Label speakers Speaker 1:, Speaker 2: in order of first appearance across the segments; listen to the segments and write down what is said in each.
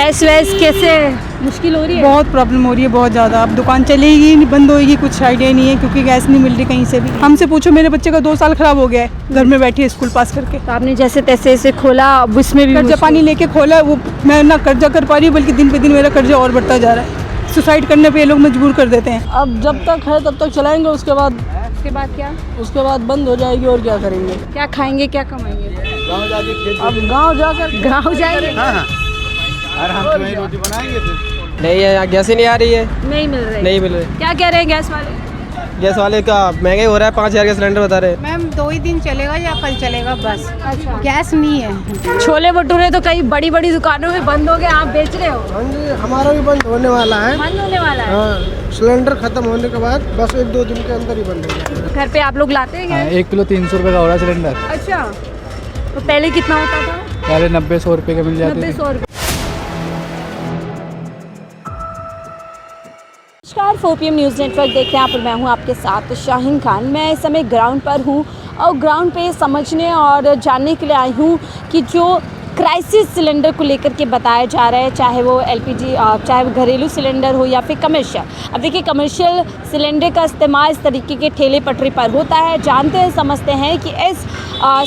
Speaker 1: Gas वैस कैसे मुश्किल हो रही है?
Speaker 2: बहुत प्रॉब्लम हो रही है, बहुत ज़्यादा। अब दुकान चलेगी नहीं, बंद होएगी, कुछ आइडिया नहीं है क्योंकि गैस नहीं मिल रही कहीं से भी। हमसे पूछो, मेरे बच्चे का 2 साल ख़राब हो गया है, घर में बैठी है स्कूल पास करके।
Speaker 1: तो आपने जैसे तैसे इसे खोला, अब उसमें भी
Speaker 2: कर्जा पानी लेके खोला, वो मैं ना कर्जा कर पा रही हूँ, बल्कि दिन पे दिन मेरा कर्जा और बढ़ता जा रहा है। सुसाइड करने पे ये लोग मजबूर कर देते हैं।
Speaker 3: अब जब तक है तब तक चलाएंगे, उसके बाद
Speaker 1: क्या?
Speaker 3: उसके बाद बंद हो जाएगी और क्या करेंगे।
Speaker 1: क्या खाएंगे, क्या कमाएंगे?
Speaker 3: अब गांव जाकर
Speaker 1: गाँव जाएंगे?
Speaker 4: और हम तो वहीं रोटी बनाएंगे फिर।
Speaker 5: नहीं है, यहाँ गैस ही नहीं आ रही है।
Speaker 1: नहीं मिल रही?
Speaker 5: नहीं मिल रही।
Speaker 1: क्या कह रहे हैं गैस वाले?
Speaker 5: गैस वाले का महंगा ही हो रहा है, 5000 का सिलेंडर बता रहे हैं।
Speaker 6: मैम 2 ही दिन चलेगा या कल चलेगा बस।
Speaker 1: अच्छा।
Speaker 6: गैस नहीं है।
Speaker 1: छोले भटूरे तो कई बड़ी बड़ी दुकानों में बंद हो गए, आप बेच रहे हो?
Speaker 7: हाँ जी, हमारा भी बंद होने वाला है।
Speaker 1: बंद होने वाला है?
Speaker 7: हाँ, सिलेंडर खत्म होने के बाद बस 1-2 दिन के अंदर ही बंद हो जाएगा।
Speaker 1: घर पे आप लोग लाते हैं गैस?
Speaker 4: 1 किलो 300 रुपये का हो रहा है सिलेंडर।
Speaker 1: अच्छा, तो पहले कितना होता था?
Speaker 4: पहले 90-100 रुपये का मिल जाते
Speaker 1: 90-100 रुपये। नमस्कार, 4PM न्यूज़ नेटवर्क देख रहे हैं आप और मैं हूं आपके साथ शाहीन खान। मैं इस समय ग्राउंड पर हूं और ग्राउंड पे समझने और जानने के लिए आई हूं कि जो क्राइसिस सिलेंडर को लेकर के बताया जा रहा है, चाहे वो LPG, चाहे वो घरेलू सिलेंडर हो या फिर कमर्शियल। अब देखिए, कमर्शियल सिलेंडर का इस्तेमाल इस तरीके के ठेले पटरी पर होता है। जानते हैं, समझते हैं कि इस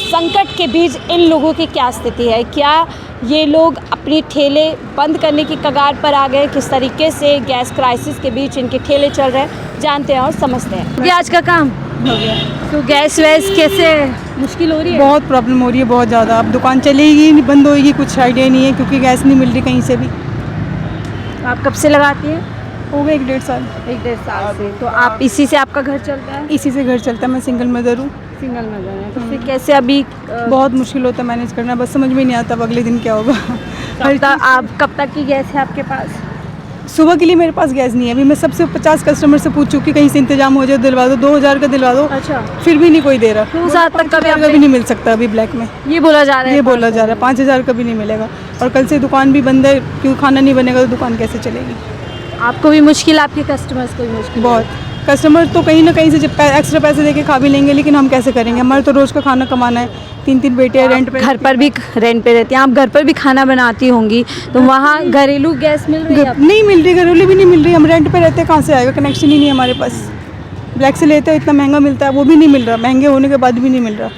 Speaker 1: संकट के बीच इन लोगों की क्या स्थिति है। क्या ये लोग अपनी ठेले बंद करने की कगार पर आ गए? किस तरीके से गैस क्राइसिस के बीच इनके ठेले चल रहे हैं, जानते हैं और समझते हैं। ये आज का काम
Speaker 2: हो गया।
Speaker 1: तो गैस वैस कैसे मुश्किल हो रही है?
Speaker 2: बहुत प्रॉब्लम हो रही है, बहुत ज़्यादा। अब दुकान चलेगी नहीं, बंद होएगी, कुछ आइडिया नहीं है क्योंकि गैस नहीं मिल रही कहीं से भी।
Speaker 1: आप कब से लगाती हैं?
Speaker 2: हो गए 1-1.5 साल।
Speaker 1: 1-1.5 साल से। तो आप इसी से आपका घर चलता है?
Speaker 2: इसी से घर चलता है। मैं सिंगल मदर हूँ।
Speaker 1: सिंगल मदर है, तो फिर कैसे अभी
Speaker 2: बहुत मुश्किल होता है मैनेज करना, बस समझ में नहीं आता अब अगले दिन क्या होगा।
Speaker 1: कब तक की गैस है आपके पास?
Speaker 2: सुबह के लिए मेरे पास गैस नहीं है। अभी मैं सबसे 50 कस्टमर से पूछ चुकी, कहीं से इंतजाम हो जाए, दिलवा दो, 2000 का दिलवा दो।
Speaker 1: अच्छा।
Speaker 2: फिर भी नहीं कोई दे रहा।
Speaker 1: 2000 तक का
Speaker 2: भी नहीं मिल सकता अभी ब्लैक में।
Speaker 1: ये बोला जा रहा है?
Speaker 2: ये बोला जा रहा है 5000 का भी नहीं मिलेगा। और कल से दुकान भी बंद है, क्यों खाना नहीं बनेगा तो दुकान कैसे चलेगी।
Speaker 1: आपको भी मुश्किल, आपके कस्टमर्स को भी मुश्किल?
Speaker 2: बहुत। कस्टमर तो कहीं ना कहीं से जब एक्स्ट्रा पैसे देके खा भी लेंगे, लेकिन हम कैसे करेंगे? हमारे तो रोज़ का खाना कमाना है। 3 बेटे रेंट पे।
Speaker 1: घर पर भी रेंट पे रहती हैं आप? घर पर भी खाना बनाती होंगी, तो वहाँ घरेलू गैस मिल रही है आपको?
Speaker 2: नहीं मिल रही, घरेलू भी नहीं मिल रही। हम रेंट पे रहते हैं, कहाँ से आएगा? कनेक्शन ही नहीं है हमारे पास। ब्लैक से लेते हैं, इतना महंगा मिलता है, वो भी नहीं मिल रहा। महंगे होने के बाद भी नहीं मिल रहा।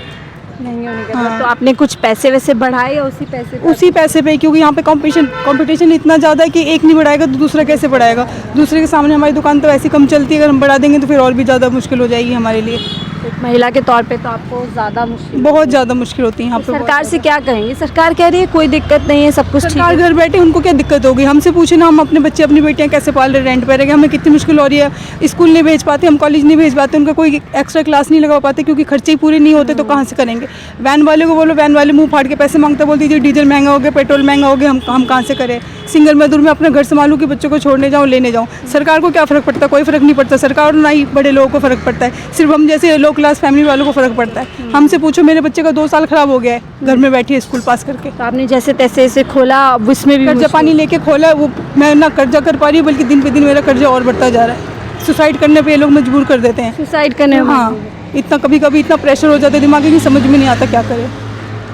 Speaker 1: नहीं होने के बाद। तो आपने कुछ पैसे वैसे बढ़ाए या उसी पैसे पे?
Speaker 2: उसी पैसे पे, क्योंकि यहाँ पे कंपटीशन इतना ज़्यादा है कि एक नहीं बढ़ाएगा तो दूसरा कैसे बढ़ाएगा। दूसरे के सामने हमारी दुकान तो ऐसी कम चलती है, अगर हम बढ़ा देंगे तो फिर और भी ज़्यादा मुश्किल हो जाएगी हमारे लिए।
Speaker 1: एक महिला के तौर पे तो आपको ज़्यादा मुश्किल,
Speaker 2: बहुत ज़्यादा मुश्किल होती है यहाँ पे।
Speaker 1: सरकार से क्या कहेंगे? सरकार कह रही है कोई दिक्कत नहीं है, सब कुछ ठीक
Speaker 2: सरकार
Speaker 1: है।
Speaker 2: घर बैठे, उनको क्या दिक्कत होगी? हमसे पूछे ना, हम अपने बच्चे अपनी बेटियाँ कैसे पाल रहे, रेंट पे रहेंगे, हमें कितनी मुश्किल हो रही है। स्कूल नहीं भेज पाते, हम कॉलेज नहीं भेज पाते, उनका कोई एक्स्ट्रा क्लास नहीं लगा पाते क्योंकि खर्चे ही पूरे नहीं होते, तो कहाँ से करेंगे? वैन वाले को बोलो, वैन वाले मुँह फाड़ के पैसे मांगते, बोल दीजिए डीजल महंगा हो गया, पेट्रोल महंगा हो गया, हम कहाँ से करें? सिंगल मजदूर में अपना घर संभालूँ कि बच्चों को छोड़ने जाऊँ, लेने जाऊँ? सरकार को क्या फ़र्क पड़ता है? कोई फ़र्क नहीं पड़ता। सरकार ना ही बड़े लोगों को फ़र्क पड़ता है, सिर्फ हम जैसे लो क्लास फैमिली वालों को फ़र्क पड़ता है। हमसे पूछो, मेरे बच्चे का 2 साल ख़राब हो गया है, घर में बैठी है स्कूल पास करके।
Speaker 1: तो आपने जैसे तैसे इसे खोला, अब उसमें भी
Speaker 2: कर्जा पानी लेके खोला, वो मैं ना कर्जा कर पा रही हूँ, बल्कि दिन पे दिन मेरा कर्जा और बढ़ता जा रहा है। सुसाइड करने पे ये लोग मजबूर कर देते हैं।
Speaker 1: सुसाइड करने में?
Speaker 2: हाँ, इतना कभी कभी इतना प्रेशर हो जाता है दिमाग की, समझ में नहीं आता क्या करे।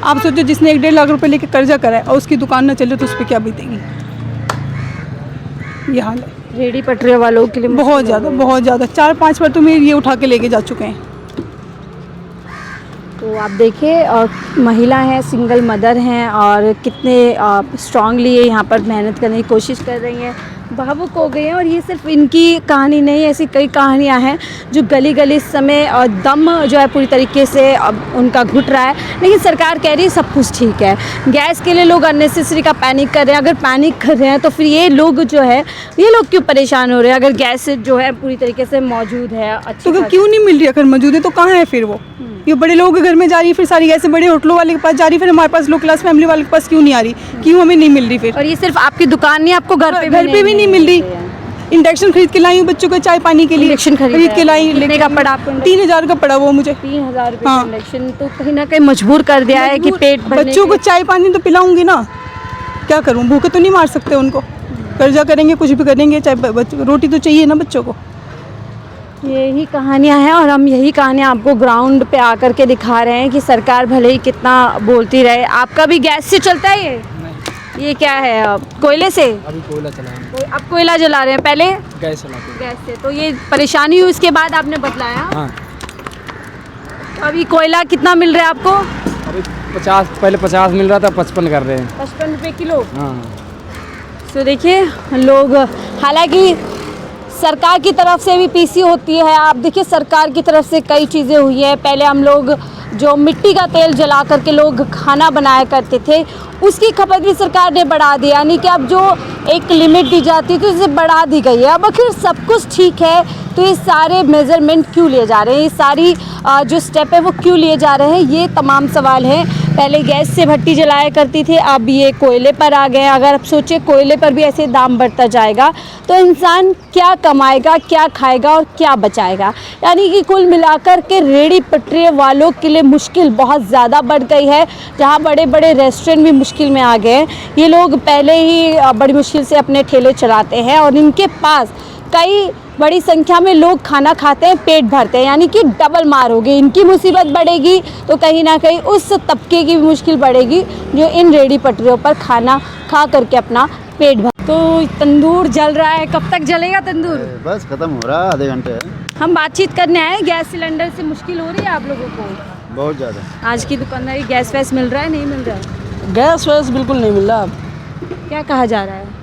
Speaker 2: आप सोचो, जिसने 1-1.5 लाख रुपए लेके कर्जा करा है और उसकी दुकान ना चले तो उस पर क्या बीतेगी। ये हाल है
Speaker 1: रेडी पटरी वालों के लिए
Speaker 2: बहुत ज़्यादा, बहुत ज़्यादा। 4-5 बार तो मेरे ये उठा के लेके जा चुके हैं।
Speaker 1: तो आप देखिए, महिला हैं, सिंगल मदर हैं और कितने स्ट्रांगली ये यहाँ पर मेहनत करने की कोशिश कर रही हैं, भावुक हो गई हैं। और ये सिर्फ इनकी कहानी नहीं, ऐसी कई कहानियाँ हैं जो गली गली इस समय दम जो है पूरी तरीके से अब उनका घुट रहा है। लेकिन सरकार कह रही है सब कुछ ठीक है। गैस के लिए लोग अननेसेसरी का पैनिक कर रहे हैं। अगर पैनिक कर रहे हैं तो फिर ये लोग जो है, ये लोग क्यों परेशान हो रहे हैं? अगर गैस जो है पूरी तरीके से मौजूद है, अच्छी
Speaker 2: तो क्यों नहीं मिल रही? अगर मौजूद है तो कहाँ है फिर वो? ये बड़े लोगों के घर में जा रही है, फिर सारी गैसें बड़े होटलों वाले के पास जा रही है, फिर हमारे पास लो क्लास फैमिली वाले के पास क्यों नहीं आ रही? क्यों हमें नहीं मिल रही फिर?
Speaker 1: और ये सिर्फ आपकी दुकान नहीं, आपको घर पे
Speaker 2: भी नहीं मिल रही। इंडक्शन खरीद के लाई हूँ बच्चों को चाय पानी के लिए।
Speaker 1: इंडक्शन
Speaker 2: खरीद के लाई।
Speaker 1: कितने का पड़ा आपको?
Speaker 2: 3000 का पड़ा वो मुझे।
Speaker 1: 3000 रुपये
Speaker 2: हाँ।
Speaker 1: इंडक्शन तो कहीं ना कहीं मजबूर कर दिया है कि पेट भरने
Speaker 2: बच्चों को चाय पानी तो पिलाऊंगी ना, क्या करूँ? भूखे तो नहीं मार सकते उनको। कर्जा करेंगे, कुछ भी करेंगे, चाहे रोटी तो चाहिए ना बच्चों को।
Speaker 1: यही कहानियाँ हैं और हम यही कहानियाँ आपको ग्राउंड पे आकर के दिखा रहे हैं कि सरकार भले ही कितना बोलती रहे। आपका भी गैस से चलता है ये? ये क्या है कोयले से?
Speaker 5: अभी कोयला चला है,
Speaker 1: अब कोयला जला रहे हैं, पहले
Speaker 5: गैस चलाते हैं।
Speaker 1: गैस से। तो ये परेशानी हुई, उसके बाद आपने बदलाया।
Speaker 5: हाँ,
Speaker 1: तो अभी कोयला कितना मिल रहा है आपको?
Speaker 5: अभी 50, पहले 50 मिल रहा था, 55 कर रहे हैं।
Speaker 1: 55 रुपये किलो।
Speaker 5: हाँ,
Speaker 1: तो देखिए लोग, हालांकि सरकार की तरफ से भी पीसी होती है। आप देखिए सरकार की तरफ से कई चीज़ें हुई है। पहले हम लोग जो मिट्टी का तेल जला करके लोग खाना बनाया करते थे, उसकी खपत भी सरकार ने बढ़ा दी, यानी कि अब जो एक लिमिट दी जाती थी उसे बढ़ा दी गई है। अब आखिर सब कुछ ठीक है तो ये सारे मेज़रमेंट क्यों लिए जा रहे हैं, ये सारी जो स्टेप है वो क्यों लिए जा रहे हैं, ये तमाम सवाल हैं। पहले गैस से भट्टी जलाया करती थी, अब ये कोयले पर आ गए हैं। अगर आप सोचें कोयले पर भी ऐसे दाम बढ़ता जाएगा तो इंसान क्या कमाएगा, क्या खाएगा और क्या बचाएगा। यानी कि कुल मिलाकर के रेहड़ी पटरी वालों के लिए मुश्किल बहुत ज़्यादा बढ़ गई है। जहाँ बड़े बड़े रेस्टोरेंट भी मुश्किल में आ गए हैं। ये लोग पहले ही बड़ी मुश्किल से अपने ठेले चलाते हैं और इनके पास कई बड़ी संख्या में लोग खाना खाते हैं, पेट भरते हैं, यानी कि डबल मार होगी। इनकी मुसीबत बढ़ेगी तो कहीं ना कहीं उस तबके की भी मुश्किल बढ़ेगी जो इन रेहड़ी पटरियों पर खाना खा करके अपना पेट भर। तो तंदूर जल रहा है, कब तक जलेगा तंदूर?
Speaker 4: बस खत्म हो रहा है, आधे घंटे है।
Speaker 1: हम बातचीत करने आए, गैस सिलेंडर से मुश्किल हो रही है आप लोगों को?
Speaker 4: बहुत ज़्यादा।
Speaker 1: आज की दुकानदारी गैस वैस मिल रहा है, नहीं मिल रहा है?
Speaker 3: गैस वैस बिल्कुल नहीं मिल रहा। अब
Speaker 1: क्या कहा जा रहा है?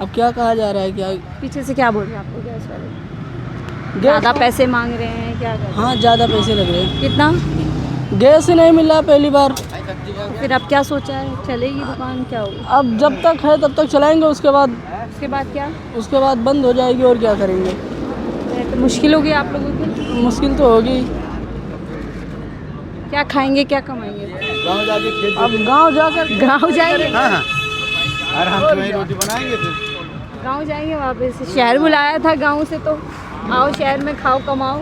Speaker 3: अब क्या कहा जा रहा है, क्या
Speaker 1: पीछे से क्या बोल रहे हैं आपको गैस वाले?
Speaker 3: गैस
Speaker 1: ज़्यादा पैसे मांग रहे हैं, क्या कर रहे हैं?
Speaker 3: हाँ, ज़्यादा पैसे लग रहे हैं।
Speaker 1: कितना?
Speaker 3: गैस ही नहीं मिल रहा पहली बार।
Speaker 1: तो फिर अब क्या सोचा है, चलेगी दुकान, क्या होगा?
Speaker 3: अब जब तक है तब तक चलाएंगे, उसके बाद
Speaker 1: क्या?
Speaker 3: उसके बाद बंद हो जाएगी और क्या करेंगे।
Speaker 1: तो मुश्किल होगी आप लोगों की?
Speaker 3: मुश्किल तो होगी।
Speaker 1: क्या खाएंगे, क्या कमाएंगे?
Speaker 4: गाँव जाके खेत
Speaker 3: अब गांव जाकर
Speaker 1: गाँव जाएंगे?
Speaker 4: हाँ हाँ, आराम से वहीं रोटी बनाएंगे फिर।
Speaker 1: गाँव जाएंगे वापस? शहर बुलाया था गाँव से, तो आओ शहर में खाओ कमाओ।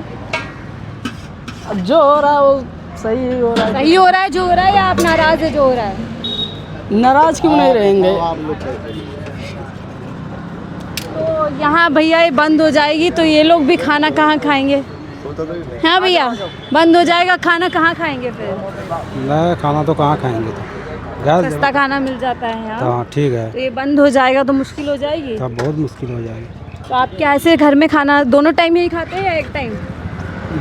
Speaker 3: अब जो हो रहा है वो सही ही हो रहा है।
Speaker 1: सही हो रहा है जो हो रहा है, या आप नाराज़ है जो हो रहा है?
Speaker 3: नाराज क्यों नहीं रहेंगे।
Speaker 1: तो यहाँ भैया ये बंद हो जाएगी तो ये लोग भी खाना कहाँ खाएंगे? हाँ भैया, बंद हो जाएगा, खाना कहाँ खाएंगे फिर?
Speaker 5: नहीं, खाना तो कहाँ खाएंगे, तो गैस
Speaker 1: सस्ता खाना मिल जाता है यहाँ।
Speaker 5: हाँ, ठीक है,
Speaker 1: तो ये बंद हो जाएगा तो मुश्किल हो जाएगी।
Speaker 5: तब बहुत मुश्किल हो जाएगी।
Speaker 1: तो आप क्या ऐसे घर में खाना दोनों टाइम यही खाते हैं या एक टाइम?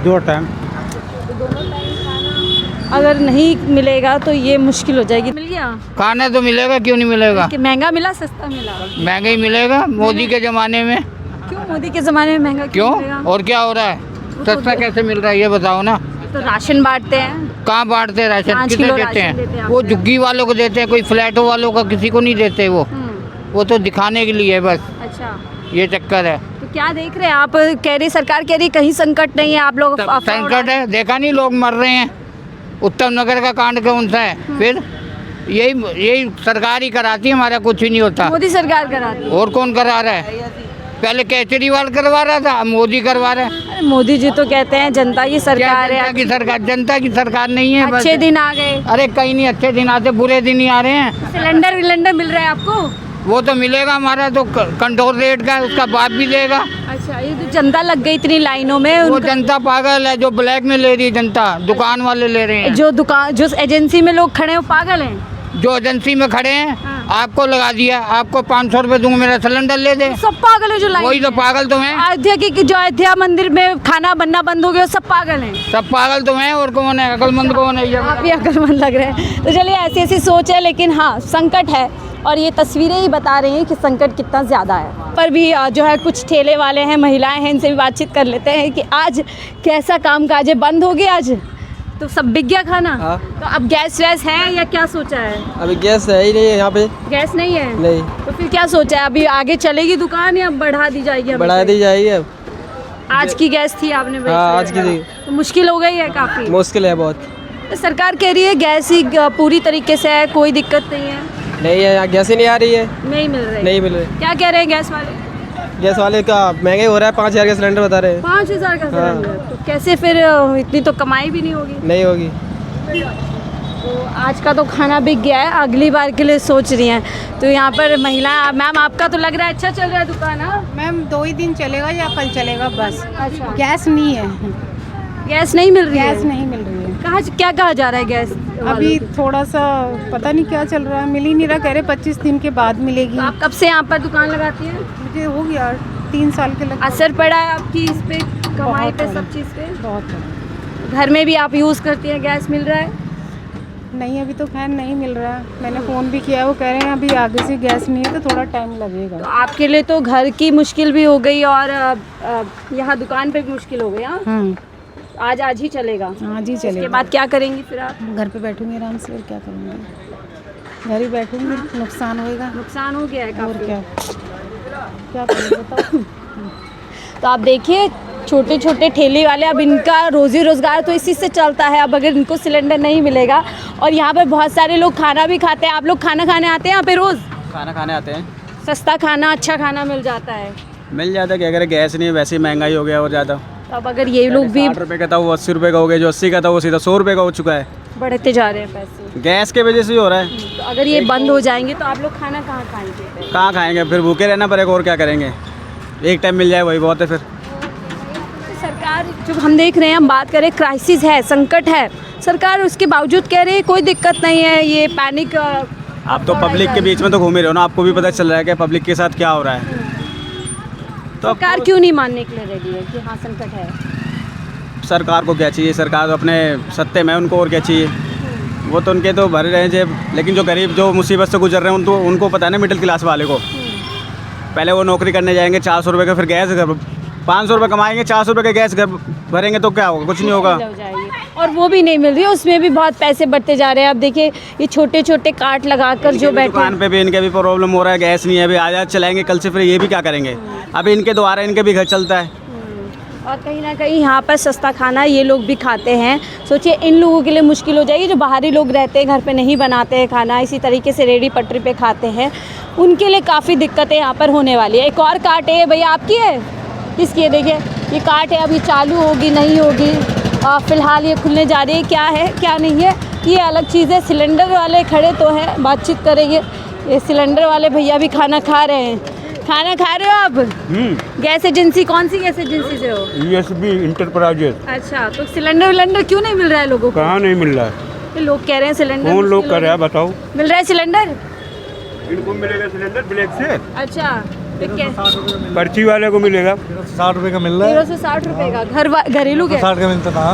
Speaker 5: 2 टाइम।
Speaker 1: तो दोनों टाइम खाना अगर नहीं मिलेगा तो ये मुश्किल हो जाएगी। मिल गया
Speaker 8: खाना तो मिलेगा, क्यों नहीं मिलेगा।
Speaker 1: कि महंगा मिला, सस्ता मिला?
Speaker 8: महंगा ही मिलेगा मोदी के ज़माने में।
Speaker 1: क्यों मोदी के ज़माने में महंगा
Speaker 8: क्यों,
Speaker 1: मिलेगा?
Speaker 8: और क्या हो रहा है, सस्ता कैसे मिल रहा है ये बताओ ना।
Speaker 1: तो राशन बांटते हैं,
Speaker 8: कहाँ बांटते हैं राशन,
Speaker 1: 5
Speaker 8: किसे
Speaker 1: किलो
Speaker 8: देते
Speaker 1: राशन देते हैं
Speaker 8: हैं?
Speaker 1: आपको।
Speaker 8: वो झुग्गी वालों को देते हैं, कोई फ्लैटों वालों का किसी को नहीं देते। वो तो दिखाने के लिए है बस,
Speaker 1: अच्छा।
Speaker 8: ये चक्कर है।
Speaker 1: तो क्या देख रहे हैं आप? कह रही सरकार कह रही कहीं संकट नहीं है, आप लोग
Speaker 8: तब
Speaker 1: अफवाह उड़ा
Speaker 8: संकट है, देखा नहीं लोग मर रहे हैं। उत्तम नगर का कांड कौन सा है? फिर यही सरकार ही कराती है, हमारा कुछ भी नहीं होता।
Speaker 1: मोदी सरकार कराती है।
Speaker 8: और कौन करा रहा है? पहले केजरीवाल करवा रहा था, अब मोदी करवा रहा है।
Speaker 1: अरे मोदी जी तो कहते हैं जनता की सरकार
Speaker 8: जनता
Speaker 1: है,
Speaker 8: की सरकार, जनता की सरकार नहीं है।
Speaker 1: अच्छे दिन आ गए,
Speaker 8: अरे कहीं नहीं अच्छे दिन आते, बुरे दिन ही आ रहे हैं।
Speaker 1: सिलेंडर विलेंडर मिल रहा है आपको?
Speaker 8: वो तो मिलेगा, हमारा तो कंट्रोल रेट का है, उसका बाप भी देगा।
Speaker 1: अच्छा, ये तो जनता लग गई इतनी लाइनों में।
Speaker 8: वो जनता पागल है, जो ब्लैक में ले रही है जनता, दुकान वाले ले रहे हैं।
Speaker 1: जो एजेंसी में लोग खड़े हैं वो पागल हैं।
Speaker 8: जो एजेंसी में खड़े हैं,
Speaker 1: हाँ।
Speaker 8: आपको लगा दिया, आपको 500 रुपये दूंगा, मेरा सिलेंडर ले दे।
Speaker 1: सब पागल है जो लाइन
Speaker 8: वही तो
Speaker 1: में।
Speaker 8: पागल तो हैं।
Speaker 1: अयोध्या की जो अयोध्या मंदिर में खाना बनना बंद हो गया, सब पागल हैं।
Speaker 8: सब पागल तो हैं, और कौन है अकलमंद, कौन है ये
Speaker 1: आप ही अकलमंद लग रहे हैं। तो चलिए ऐसी ऐसी सोच है, लेकिन हाँ संकट है और ये तस्वीरें ही बता रही हैं कि संकट कितना ज़्यादा है। पर भी जो है कुछ ठेले वाले हैं, महिलाएं हैं, इनसे भी बातचीत कर लेते हैं कि आज कैसा काम काज है। बंद हो गया आज तो सब बिक गया खाना?
Speaker 5: हाँ।
Speaker 1: तो अब गैस वैस है या क्या सोचा है?
Speaker 5: अभी गैस है ही नहीं है यहाँ पे।
Speaker 1: गैस नहीं है?
Speaker 5: नहीं।
Speaker 1: तो फिर क्या सोचा है? अभी आगे चलेगी दुकान या बढ़ा दी जाएगी?
Speaker 5: बढ़ा दी जाएगी अब।
Speaker 1: आज की गैस थी आपने बताई?
Speaker 5: हाँ, आज की थी।
Speaker 1: तो मुश्किल हो गई है काफ़ी?
Speaker 5: मुश्किल है बहुत।
Speaker 1: सरकार कह रही है गैस ही पूरी तरीके से है, कोई दिक्कत नहीं है।
Speaker 5: नहीं है, यहाँ गैस ही नहीं आ रही है।
Speaker 1: नहीं मिल रही?
Speaker 5: नहीं मिल रही।
Speaker 1: क्या कह रहे हैं गैस वाले?
Speaker 5: गैस वाले का महंगाई हो रहा है, 5000 का सिलेंडर बता रहे हैं।
Speaker 1: 5000 का सिलेंडर? तो कैसे फिर इतनी तो कमाई भी नहीं होगी?
Speaker 5: नहीं होगी।
Speaker 1: तो आज का तो खाना बिक गया है, अगली बार के लिए सोच रही हैं। तो यहाँ पर महिला, मैम आपका तो लग रहा है अच्छा चल रहा है दुकान? हाँ
Speaker 6: मैम 2 ही दिन चलेगा या कल चलेगा बस।
Speaker 1: अच्छा,
Speaker 6: गैस नहीं है,
Speaker 1: गैस नहीं मिल रही है?
Speaker 6: गैस नहीं मिल रही है।
Speaker 1: क्या कहा जा रहा है गैस
Speaker 6: अभी थोड़ा सा पता नहीं क्या चल रहा है, मिल ही नहीं रहा, कह रहे 25 दिन के बाद मिलेगी।
Speaker 1: तो आप कब से यहाँ पर दुकान लगाती हैं?
Speaker 6: मुझे हो गया 3 साल के लग।
Speaker 1: असर पड़ा है आपकी इस पे, कमाई पे, सब चीज़ पे?
Speaker 6: बहुत।
Speaker 1: घर में भी आप यूज़ करती हैं, गैस मिल रहा है?
Speaker 6: नहीं अभी तो खैर नहीं मिल रहा है, मैंने फ़ोन भी किया, वो कह रहे हैं अभी आगे से गैस नहीं है तो थोड़ा टाइम
Speaker 1: तो
Speaker 6: लगेगा।
Speaker 1: आपके लिए तो घर की मुश्किल भी हो गई और यहाँ दुकान पे भी मुश्किल हो गई। हाँ, आज ही चलेगा?
Speaker 6: आज ही
Speaker 1: इसके
Speaker 6: चलेगा।
Speaker 1: बाद क्या करेंगी फिर आप?
Speaker 6: घर पे बैठूंगी आराम से, और क्या करूँगी, घर ही बैठूंगी, नुकसान होएगा।
Speaker 1: नुकसान हो गया है
Speaker 6: और
Speaker 1: काफ़ी।
Speaker 6: क्या करूँ बताओ।
Speaker 1: तो आप देखिए छोटे छोटे ठेले वाले, अब इनका रोज़ी रोज़गार तो इसी से चलता है। अब अगर इनको सिलेंडर नहीं मिलेगा, और यहाँ पर बहुत सारे लोग खाना भी खाते हैं। आप लोग खाना खाने आते हैं यहाँ पे रोज़?
Speaker 4: खाना खाने आते हैं,
Speaker 1: सस्ता खाना, अच्छा खाना मिल जाता है।
Speaker 4: मिल जाता है, क्या करें, गैस नहीं है, वैसे ही महंगाई हो गया और ज़्यादा।
Speaker 1: तो अब अगर ये लोग भी
Speaker 4: 60 रुपये का था वो 80 रुपये का हो गया, जो 80 का था वो सीधा 100 रुपये का हो चुका है।
Speaker 1: बढ़ते जा रहे हैं पैसे,
Speaker 4: गैस के वजह से ही हो रहा है।
Speaker 1: तो अगर ये बंद हो जाएंगे तो आप लोग खाना कहाँ खाएंगे?
Speaker 4: कहाँ खाएंगे, फिर भूखे रहना पड़ेगा, और क्या करेंगे। एक टाइम मिल जाए वही बहुत है। फिर
Speaker 1: सरकार जो हम देख रहे हैं, हम बात करें, क्राइसिस है, संकट है, सरकार उसके बावजूद कह रही है कोई दिक्कत नहीं है, ये पैनिक।
Speaker 4: आप तो पब्लिक के बीच में तो घूम ही रहे हो ना, आपको भी पता चल रहा है कि पब्लिक के साथ क्या हो रहा है। तो
Speaker 1: सरकार क्यों नहीं मानने के लिए रेडी है कि हाँ संकट है?
Speaker 4: सरकार को क्या चाहिए, सरकार तो अपने सत्ते में, उनको और क्या चाहिए। वो तो उनके तो भरे रहे जेब, लेकिन जो गरीब, जो मुसीबत से गुजर रहे हैं, उनको पता है ना, मिडिल क्लास वाले को। पहले वो नौकरी करने जाएंगे 400 रुपये का, फिर गैस घर 500 रुपये कमाएंगे, 400 रुपये का गैस घर भरेंगे तो क्या होगा, कुछ नहीं होगा।
Speaker 1: हो जाएगी, और वो भी नहीं मिल रही है, उसमें भी बहुत पैसे बढ़ते जा रहे हैं। अब देखिए ये छोटे छोटे कार्ट लगाकर जो बैठे
Speaker 4: दुकान पे भी इनके भी प्रॉब्लम हो रहा है, गैस नहीं है, अभी आज चलाएंगे, कल से फिर ये भी क्या करेंगे। अभी इनके द्वारा इनके भी घर चलता है।
Speaker 1: और कहीं ना कहीं यहाँ पर सस्ता खाना ये लोग भी खाते हैं। सोचिए इन लोगों के लिए मुश्किल हो जाएगी, जो बाहरी लोग रहते हैं, घर पे नहीं बनाते हैं खाना, इसी तरीके से रेडी पटरी पे खाते हैं, उनके लिए काफ़ी दिक्कतें यहाँ पर होने वाली है। एक और कार्ट है भैया, आपकी है? किसकी है? देखिए ये कार्ट है, अभी चालू होगी नहीं होगी, फ़िलहाल ये खुलने जा रही है, क्या है क्या नहीं है ये अलग चीज़ है। सिलेंडर वाले खड़े तो हैं, बातचीत करेंगे। ये सिलेंडर वाले भैया भी खाना खा रहे हैं। खाना खा रहे हो आप? गैस एजेंसी, कौन सी गैस एजेंसी से हो?
Speaker 9: ESB enterprises.
Speaker 1: अच्छा, तो सिलेंडर विलेंडर क्यों नहीं मिल रहा है लोगों को?
Speaker 9: कहाँ नहीं मिल रहा है?
Speaker 1: ये लोग कह रहे हैं सिलेंडर।
Speaker 9: कौन लोग कर रहा है बताओ?
Speaker 1: मिल रहा है सिलेंडर?
Speaker 9: इनको मिलेगा सिलेंडर ब्लैक से,
Speaker 1: अच्छा, फिर क्या?
Speaker 9: पर्ची वाले को मिलेगा
Speaker 7: 60 रुपये का मिल रहा है।
Speaker 1: 1360 रुपये का घरेलू गैस?
Speaker 7: 60 का मिलता था,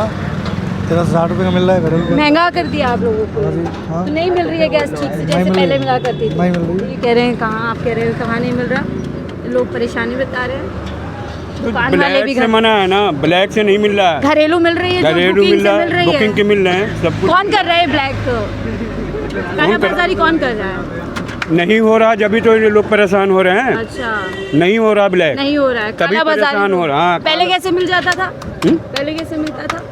Speaker 7: 1360 रुपये का मिल रहा है घरेलू।
Speaker 1: महंगा कर दिया आप लोगों को।
Speaker 7: हाँ।
Speaker 1: तो नहीं मिल रही है गैस ठीक से, जैसे पहले मिला करती थी?
Speaker 7: नहीं मिल रही।
Speaker 1: ये कह रहे हैं कहाँ, आप कह रहे हो कहाँ नहीं मिल रहा, लोग परेशानी बता रहे हैं। दुकान वाले भी
Speaker 9: ब्लैक से मना है ना, ब्लैक से नहीं मिल रहा है,
Speaker 1: घरेलू मिल रही है, जो
Speaker 9: घरेलू
Speaker 1: बुकिंग
Speaker 9: मिल
Speaker 1: से
Speaker 9: रहा
Speaker 1: मिल
Speaker 9: है,
Speaker 1: रही
Speaker 9: बुकिंग के
Speaker 1: है।
Speaker 9: मिल रहे हैं सब कुछ।
Speaker 1: कौन कर रहा है ब्लैक? कालाबाजारी कौन कर रहा है?
Speaker 9: नहीं हो रहा, जब भी तो ये लोग परेशान हो रहे हैं।
Speaker 1: अच्छा,
Speaker 9: नहीं हो रहा ब्लैक,
Speaker 1: नहीं हो रहा है,
Speaker 9: तभी परेशान हो रहा। हाँ,
Speaker 1: पहले कैसे मिल जाता था? पहले कैसे मिलता था?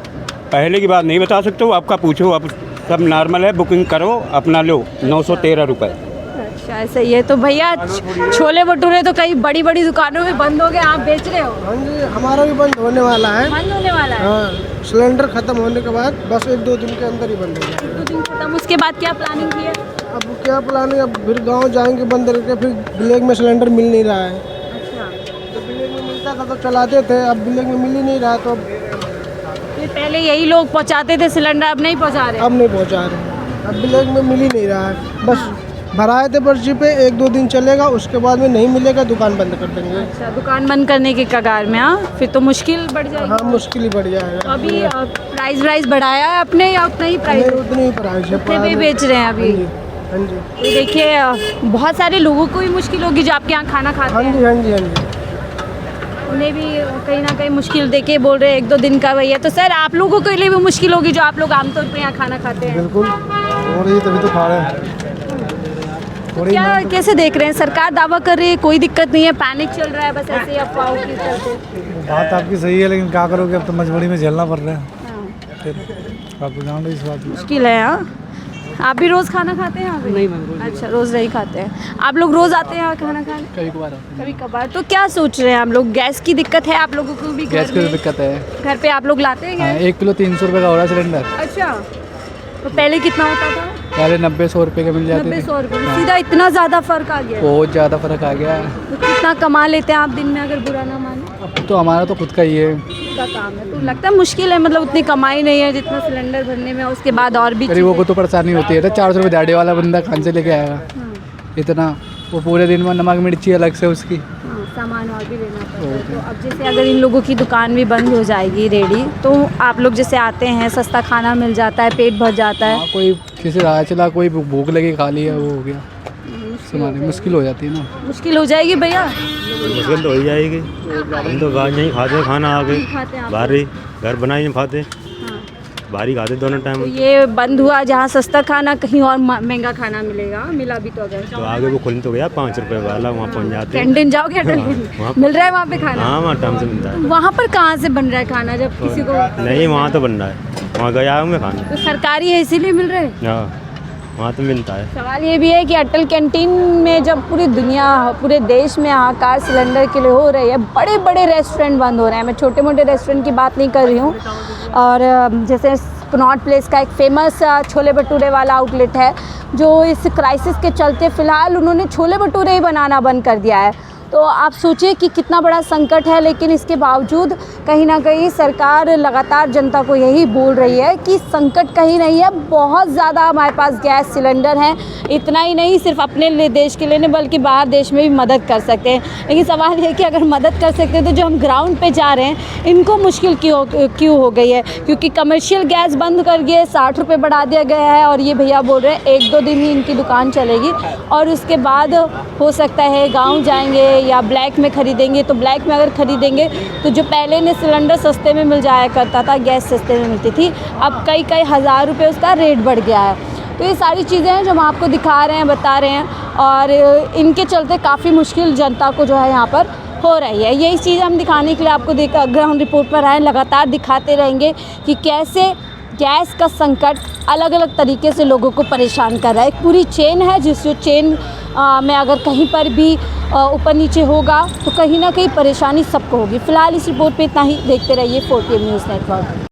Speaker 9: पहले की बात नहीं बता सकते हो, आपका पूछो, अब सब नॉर्मल है, बुकिंग करो अपना लो, 913 रुपये।
Speaker 1: अच्छा ऐसा ही है। तो भैया छोले भटूरे तो कई बड़ी बड़ी दुकानों में बंद हो गए, आप बेच रहे हो?
Speaker 7: हाँ जी, हमारा भी बंद होने वाला है।
Speaker 1: बंद होने वाला है?
Speaker 7: हाँ, सिलेंडर खत्म होने के बाद बस 1-2 दिन के अंदर ही बंद हो जाएगा।
Speaker 1: 1-2 दिन खत्म, उसके बाद क्या प्लानिंग की है?
Speaker 7: अब क्या प्लान है, अब फिर गांव जाएंगे बंद करके, फिर ब्लैक में सिलेंडर मिल नहीं रहा है।
Speaker 1: अच्छा,
Speaker 7: तो ब्लैक में मिलता था तो चलाते थे, अब ब्लैक में मिल ही नहीं रहा, तो
Speaker 1: फिर पहले यही लोग पहुंचाते थे सिलेंडर, अब नहीं पहुंचा रहे?
Speaker 7: अब नहीं पहुंचा रहे, अब ब्लैक में मिल ही नहीं रहा है। बस भराए थे पर्ची पे, 1-2 दिन चलेगा, उसके बाद में नहीं मिलेगा, दुकान बंद कर देंगे।
Speaker 1: अच्छा, दुकान बंद करने के कगार में? हाँ, फिर तो मुश्किल बढ़ जाएगी।
Speaker 7: हाँ, मुश्किल ही बढ़ जाएगा।
Speaker 1: तो अभी प्राइस बढ़ाया है आपने या उतना ही प्राइस?
Speaker 7: नहीं, उतनी ही प्राइस है।
Speaker 1: उतने भी बेच रहे हैं अभी?
Speaker 7: हाँ जी,
Speaker 1: तो देखिए बहुत सारे लोगों को भी मुश्किल होगी जो आपके यहाँ खाना खाते
Speaker 7: हाँ
Speaker 1: हैं।
Speaker 7: जी, हाँ जी, हाँ जी।
Speaker 1: उन्हें भी कहीं ना कहीं मुश्किल देके बोल रहे हैं 1-2 दिन का भैया। तो सर आप लोगों के लिए भी मुश्किल होगी जो आप लोग आमतौर पे यहाँ खाना खाते हैं?
Speaker 7: बिल्कुल, और ये तभी तो खा रहे हैं।
Speaker 1: क्या कैसे देख रहे हैं? सरकार दावा कर रही है कोई दिक्कत नहीं है, पैनिक चल रहा है, बस ऐसे ही अफवाहों की चलते।
Speaker 7: बात आपकी सही है, लेकिन क्या करोगे, अब तो मजबूरी में झेलना पड़ रहा है।
Speaker 1: हाँ,
Speaker 7: फिर आप जान रहे इस बात में।
Speaker 1: मुश्किल है। हाँ, आप भी रोज़ खाना खाते हैं यहाँ पे? नहीं मैम, अच्छा रोज़ नहीं खाते हैं। आप लोग रोज़ आते हैं यहाँ खाना खाने? कभी कभार। तो क्या सोच रहे हैं आप लोग, गैस की दिक्कत है आप लोगों को भी?
Speaker 10: गैस की दिक्कत है,
Speaker 1: घर पे आप लोग लाते हैं गैस?
Speaker 10: 1 किलो 300 रुपये का हो रहा है सिलेंडर।
Speaker 1: अच्छा, तो पहले कितना होता था?
Speaker 10: पहले 90-100 रुपये का मिल जाते थे।
Speaker 1: 90-100 रुपये, सीधा इतना ज़्यादा फ़र्क आ गया?
Speaker 10: बहुत ज़्यादा फ़र्क आ गया है।
Speaker 1: तो कितना कमा लेते हैं आप दिन में, अगर बुरा ना माने?
Speaker 10: अब तो हमारा तो खुद का ही है।
Speaker 1: का काम है तो लगता है मुश्किल है, मतलब उतनी कमाई नहीं है जितना सिलेंडर भरने में, उसके बाद और भी
Speaker 10: गरीबों को तो परेशानी होती है ना, 400 रुपये दिहाड़ी वाला बंदा कहाँ से लेके आएगा इतना, वो पूरे दिन में नमक मिर्ची अलग से उसकी।
Speaker 1: सामान और भी लेना पड़ता है। तो अब जैसे अगर इन लोगों की दुकान भी बंद हो जाएगी रेडी, तो आप लोग जैसे आते हैं, सस्ता खाना मिल जाता है, पेट भर जाता है।
Speaker 10: हाँ, कोई किसी राह चला, कोई भूख लगी खा लिया, वो हो गया, सामान मुश्किल हो जाती है ना।
Speaker 1: मुश्किल हो जाएगी भैया,
Speaker 11: मुश्किल तो हो ही जाएगी। हम तो बाहर नहीं खाते खाना, आगे बाहर ही घर बनाए नहीं खाते, बाहर ही खाते दोनों टाइम।
Speaker 1: तो ये बंद हुआ, जहाँ सस्ता खाना कहीं और महंगा खाना मिलेगा, मिला भी तो अगर
Speaker 11: तो आगे वो खुल तो गया 5 रुपए वाला, वहाँ पहुँच जाते हैं।
Speaker 1: कैंटीन जाओगे, मिल रहा है वहाँ पे खाना?
Speaker 11: हाँ, वहाँ टाइम से मिलता है।
Speaker 1: वहाँ पर कहाँ से बन रहा है खाना जब किसी को?
Speaker 11: नहीं, वहाँ तो बन रहा है, वहाँ गया हूँ मैं खाने।
Speaker 1: तो सरकारी है इसीलिए मिल रहा है?
Speaker 11: हाँ, वहाँ तो मिलता है।
Speaker 1: सवाल ये भी है कि अटल कैंटीन में जब पूरी दुनिया, पूरे देश में हाहाकार सिलेंडर के लिए हो रही है, बड़े बड़े रेस्टोरेंट बंद हो रहे हैं, मैं छोटे मोटे रेस्टोरेंट की बात नहीं कर रही हूँ, और जैसे कनॉट प्लेस का एक फेमस छोले भटूरे वाला आउटलेट है, जो इस क्राइसिस के चलते फ़िलहाल उन्होंने छोले भटूरे ही बनाना बंद कर दिया है। तो आप सोचिए कि कितना बड़ा संकट है, लेकिन इसके बावजूद कहीं ना कहीं सरकार लगातार जनता को यही बोल रही है कि संकट कहीं नहीं है, बहुत ज़्यादा हमारे पास गैस सिलेंडर हैं। इतना ही नहीं, सिर्फ अपने लिए देश के लिए नहीं बल्कि बाहर देश में भी मदद कर सकते हैं। लेकिन सवाल ये है कि अगर मदद कर सकते हैं तो जो हम ग्राउंड पे जा रहे हैं इनको मुश्किल क्यों हो गई है? क्योंकि कमर्शियल गैस बंद कर दिए, 60 रुपये बढ़ा दिया गया है, और ये भैया बोल रहे हैं 1-2 दिन ही इनकी दुकान चलेगी, और उसके बाद हो सकता है गाँव जाएंगे या ब्लैक में ख़रीदेंगे। तो ब्लैक में अगर ख़रीदेंगे तो जो पहले ने सिलेंडर सस्ते में मिल जाया करता था, गैस सस्ते में मिलती थी, अब कई हज़ार रुपये उसका रेट बढ़ गया है। तो ये सारी चीज़ें हैं जो हम आपको दिखा रहे हैं, बता रहे हैं, और इनके चलते काफ़ी मुश्किल जनता को जो है यहाँ पर हो रही है। यही चीज़ हम दिखाने के लिए आपको ग्राउंड रिपोर्ट पर आए, लगातार दिखाते रहेंगे कि कैसे गैस का संकट अलग अलग तरीके से लोगों को परेशान कर रहा है। एक पूरी चेन है, जिस चेन में अगर कहीं पर भी ऊपर नीचे होगा तो कहीं ना कहीं परेशानी सबको होगी। फ़िलहाल इस रिपोर्ट पे इतना ही। देखते रहिए 4PM न्यूज़ नेटवर्क।